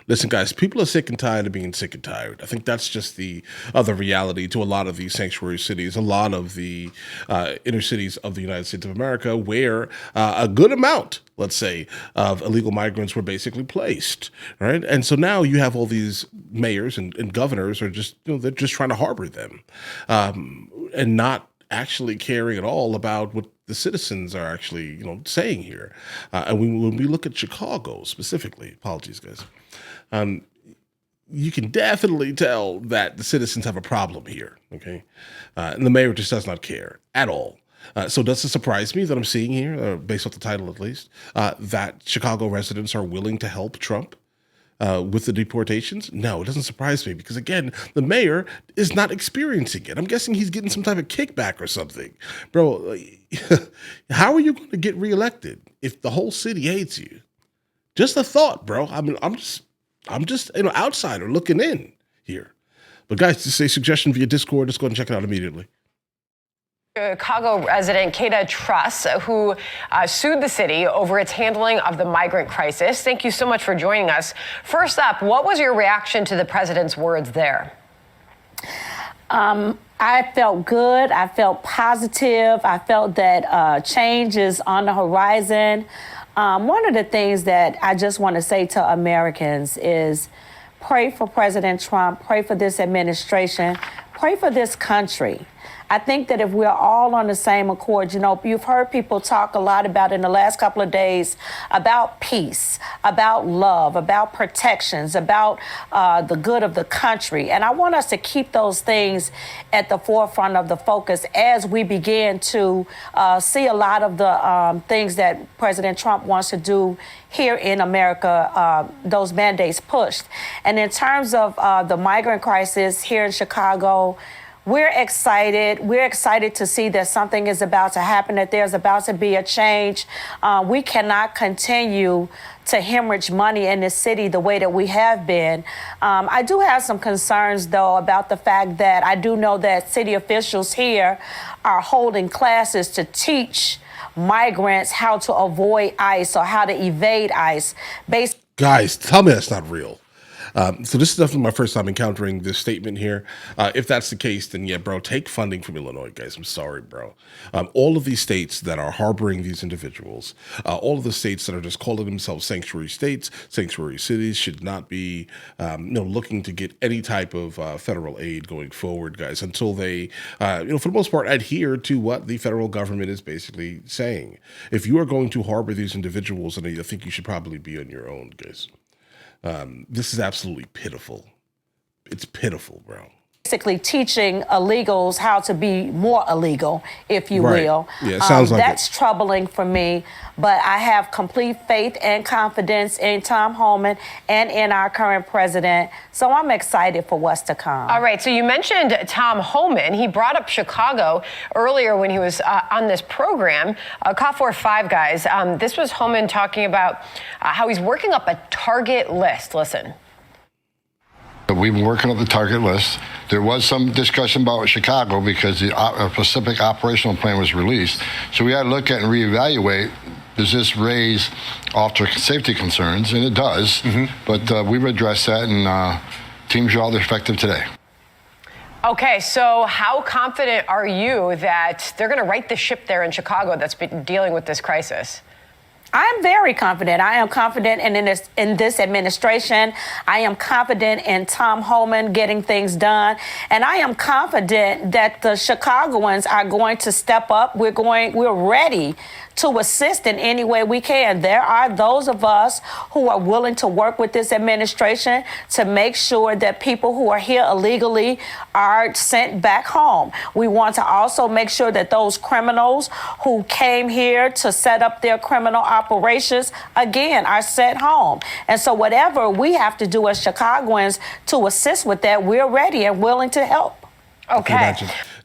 Listen, guys, people are sick and tired of being sick and tired. I think that's just the other reality to a lot of these sanctuary cities, a lot of the inner cities of the United States of America, where a good amount, let's say, of illegal migrants were basically placed, right? And so now you have all these mayors and governors are just, they're just trying to harbor them and not actually caring at all about what the citizens are actually, saying here. And when we look at Chicago specifically, apologies, guys, you can definitely tell that the citizens have a problem here, okay? And the mayor just does not care at all. So does it surprise me that I'm seeing here, based off the title at least, that Chicago residents are willing to help Trump with the deportations? No, it doesn't surprise me because, again, the mayor is not experiencing it. I'm guessing he's getting some type of kickback or something. Bro, how are you going to get reelected if the whole city hates you? Just a thought, bro. I mean, I'm just an outsider looking in here. But guys, this is a suggestion via Discord. Let's go ahead and check it out immediately. Chicago resident Cata Truss, who sued the city over its handling of the migrant crisis. Thank you so much for joining us. First up, what was your reaction to the president's words there? I felt good. I felt positive. I felt that change is on the horizon. One of the things that I just want to say to Americans is pray for President Trump, pray for this administration, pray for this country. I think that if we're all on the same accord, you've heard people talk a lot about in the last couple of days about peace, about love, about protections, about the good of the country. And I want us to keep those things at the forefront of the focus as we begin to see a lot of the things that President Trump wants to do here in America, those mandates pushed. And in terms of the migrant crisis here in Chicago, we're excited. We're excited to see that something is about to happen, that there's about to be a change. We cannot continue to hemorrhage money in this city the way that we have been. I do have some concerns, though, about the fact that I do know that city officials here are holding classes to teach migrants how to avoid ICE or how to evade ICE. Guys, tell me that's not real. So this is definitely my first time encountering this statement here. If that's the case, then yeah, bro, take funding from Illinois, guys. I'm sorry, bro. All of these states that are harboring these individuals, all of the states that are just calling themselves sanctuary states, sanctuary cities, should not be, looking to get any type of federal aid going forward, guys, until they, for the most part, adhere to what the federal government is basically saying. If you are going to harbor these individuals, then I think you should probably be on your own, guys. This is absolutely pitiful. It's pitiful, bro. Basically teaching illegals how to be more illegal, if you will. Yeah, it sounds like that's troubling for me, but I have complete faith and confidence in Tom Homan and in our current president, so I'm excited for what's to come. All right, so you mentioned Tom Homan. He brought up Chicago earlier when he was on this program. Call for five guys. This was Homan talking about how he's working up a target list. Listen. We've been working up the target list. There was some discussion about Chicago because the Pacific operational plan was released. So we had to look at and reevaluate, does this raise officer safety concerns? And it does. But we've addressed that, and teams are all effective today. Okay, so how confident are you that they're going to right the ship there in Chicago that's been dealing with this crisis? I'm very confident. I am confident in this administration. I am confident in Tom Homan getting things done. And I am confident that the Chicagoans are going to step up. We're ready to assist in any way we can. There are those of us who are willing to work with this administration to make sure that people who are here illegally are sent back home. We want to also make sure that those criminals who came here to set up their criminal operations, again, are sent home. And so whatever we have to do as Chicagoans to assist with that, we're ready and willing to help. Okay.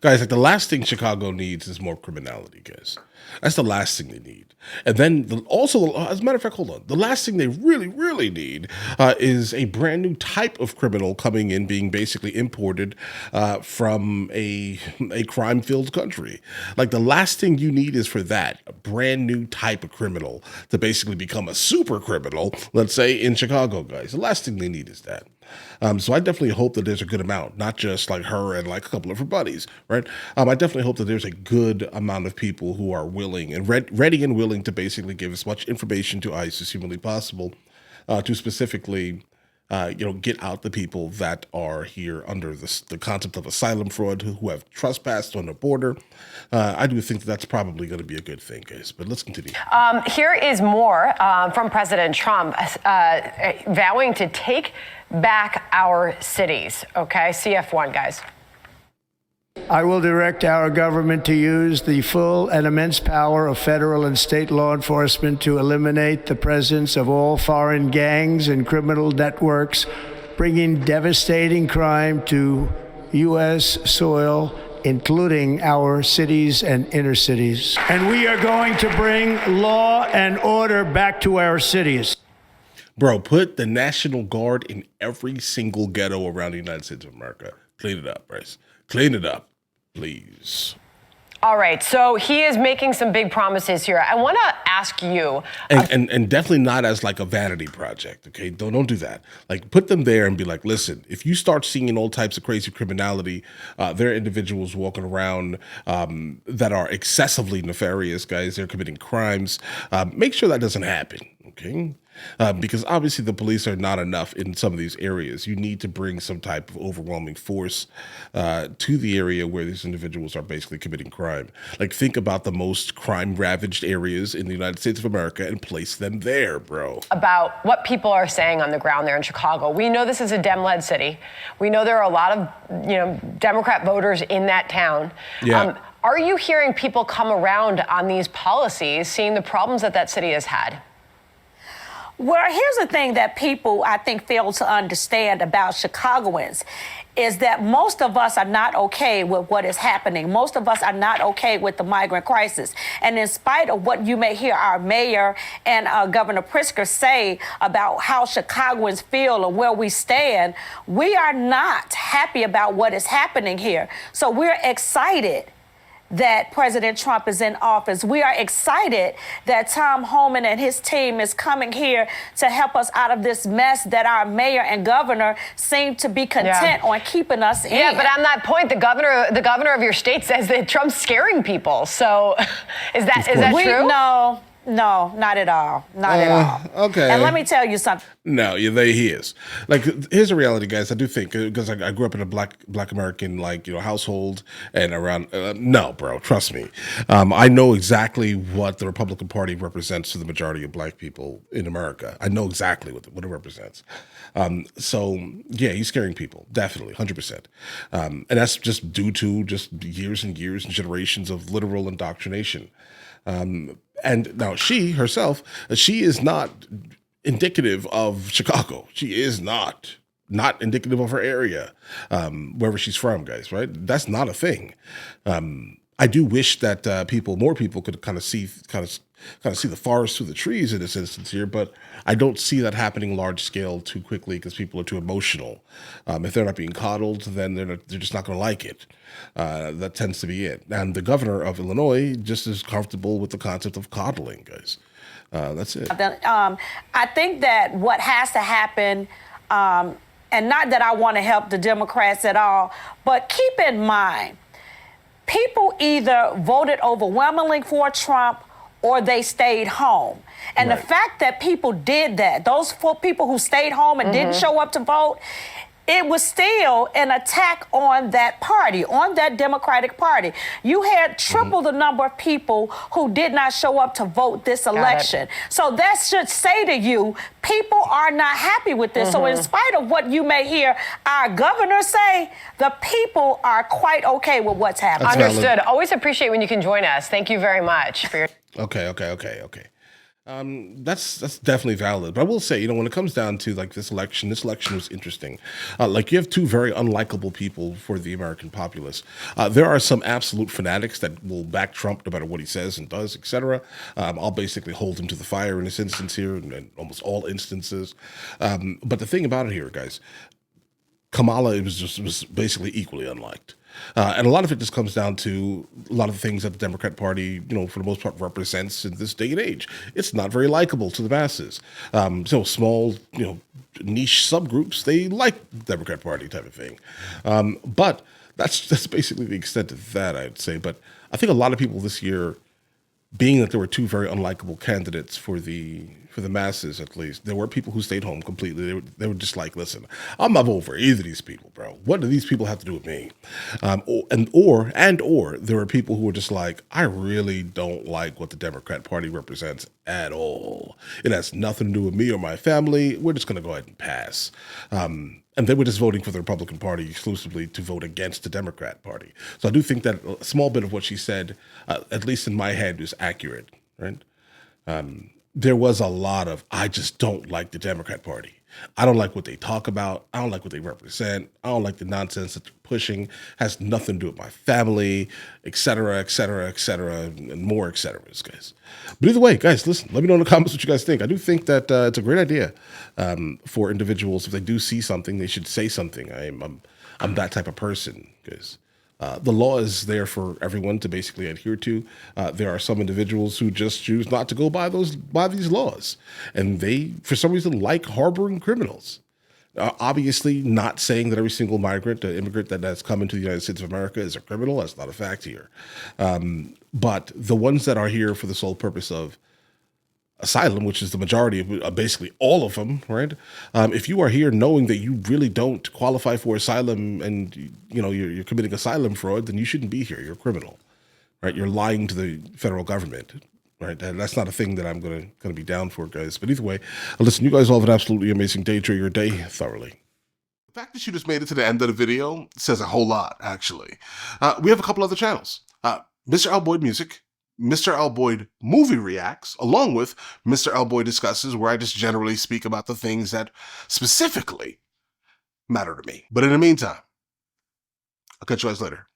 Guys, like the last thing Chicago needs is more criminality, guys. That's the last thing they need. And then also, as a matter of fact, hold on. The last thing they really, really need is a brand new type of criminal coming in, being basically imported from a crime-filled country. Like, the last thing you need is for that, a brand new type of criminal to basically become a super criminal, let's say, in Chicago, guys. The last thing they need is that. So I definitely hope that there's a good amount, not just like her and like a couple of her buddies, right? I definitely hope that there's a good amount of people who are willing and ready and willing to basically give as much information to ICE as humanly possible to specifically, get out the people that are here under the concept of asylum fraud, who have trespassed on the border. I do think that's probably going to be a good thing, guys. But let's continue. Here is more from President Trump vowing to take back our cities. Okay, CF1, guys. I will direct our government to use the full and immense power of federal and state law enforcement to eliminate the presence of all foreign gangs and criminal networks, bringing devastating crime to U.S. soil, including our cities and inner cities. And we are going to bring law and order back to our cities. Bro, put the National Guard in every single ghetto around the United States of America. Clean it up, Bryce. Clean it up, please. All right, so he is making some big promises here. I want to ask you, and definitely not as like a vanity project. Okay, don't do that. Like, put them there and be like, listen, if you start seeing all types of crazy criminality, there are individuals walking around that are excessively nefarious, guys. They're committing crimes. Make sure that doesn't happen. Okay. Because obviously the police are not enough in some of these areas. You need to bring some type of overwhelming force to the area where these individuals are basically committing crime. Like, think about the most crime-ravaged areas in the United States of America and place them there, bro. About what people are saying on the ground there in Chicago. We know this is a Dem-led city. We know there are a lot of, Democrat voters in that town. Yeah. Are you hearing people come around on these policies, seeing the problems that city has had? Well, here's the thing that people, I think, fail to understand about Chicagoans is that most of us are not okay with what is happening. Most of us are not okay with the migrant crisis. And in spite of what you may hear our mayor and Governor Pritzker say about how Chicagoans feel and where we stand, we are not happy about what is happening here. So we're excited that President Trump is in office. We are excited that Tom Homan and his team is coming here to help us out of this mess that our mayor and governor seem to be content on keeping us in. Yeah, but on that point, the governor of your state says that Trump's scaring people. So is that true? No, not at all. Not at all. Okay. And let me tell you something. No, yeah, he is. Like, here's the reality, guys. I do think, because I grew up in a black American, household and around. No, bro, trust me. I know exactly what the Republican Party represents to the majority of black people in America. I know exactly what it represents. So, yeah, he's scaring people, definitely, 100%. And that's just due to just years and years and generations of literal indoctrination. And now she herself, she is not indicative of Chicago. She is not indicative of her area, wherever she's from, guys, right? That's not a thing. I do wish that more people could kind of see the forest through the trees in this instance here, but I don't see that happening large scale too quickly because people are too emotional. If they're not being coddled, then they're just not going to like it. That tends to be it. And the governor of Illinois just is comfortable with the concept of coddling, guys. That's it. I think that what has to happen, and not that I want to help the Democrats at all, but keep in mind, people either voted overwhelmingly for Trump or they stayed home. And right. The fact that people did that, those 4 people who stayed home and didn't show up to vote, it was still an attack on that party, on that Democratic Party. You had triple the number of people who did not show up to vote this election. So that should say to you, people are not happy with this. So in spite of what you may hear our governor say, the people are quite okay with what's happening. Understood. Always appreciate when you can join us. Thank you very much for your... Okay. That's definitely valid. But I will say, when it comes down to like this election was interesting. Like you have two very unlikable people for the American populace. There are some absolute fanatics that will back Trump no matter what he says and does, etc. I'll basically hold him to the fire in this instance here, and almost all instances. But the thing about it here, guys, Kamala was basically equally unliked. And a lot of it just comes down to a lot of the things that the Democrat Party, for the most part, represents in this day and age. It's not very likable to the masses. So small, niche subgroups, they like the Democrat Party type of thing. But that's basically the extent of that, I'd say. But I think a lot of people this year, being that there were two very unlikable candidates for the masses, at least, there were people who stayed home completely. They were just like, listen, I'm not voting for either of these people, bro. What do these people have to do with me? Or there were people who were just like, I really don't like what the Democrat Party represents at all. It has nothing to do with me or my family. We're just going to go ahead and pass. And they were just voting for the Republican Party exclusively to vote against the Democrat Party. So I do think that a small bit of what she said, at least in my head, is accurate, right? There was a lot of, I just don't like the Democrat Party. I don't like what they talk about. I don't like what they represent. I don't like the nonsense that they're pushing. Has nothing to do with my family, et cetera, and more et cetera, guys. But either way, guys, listen, let me know in the comments what you guys think. I do think that it's a great idea for individuals. If they do see something, they should say something. I'm that type of person, guys. The law is there for everyone to basically adhere to. There are some individuals who just choose not to go by these laws, and they, for some reason, like harboring criminals. Obviously, not saying that every single immigrant that has come into the United States of America is a criminal. That's not a fact here. But the ones that are here for the sole purpose of asylum, which is the majority of basically all of them, right? If you are here knowing that you really don't qualify for asylum and you're committing asylum fraud, then you shouldn't be here. You're a criminal, right? You're lying to the federal government, right? And that's not a thing that I'm gonna be down for, guys. But either way, listen, you guys all have an absolutely amazing day. Enjoy your day thoroughly. The fact that you just made it to the end of the video says a whole lot, actually. We have a couple other channels. MrLboyd Music, MrLboyd Movie Reacts, along with MrLboyd Discusses, where I just generally speak about the things that specifically matter to me. But in the meantime, I'll catch you guys later.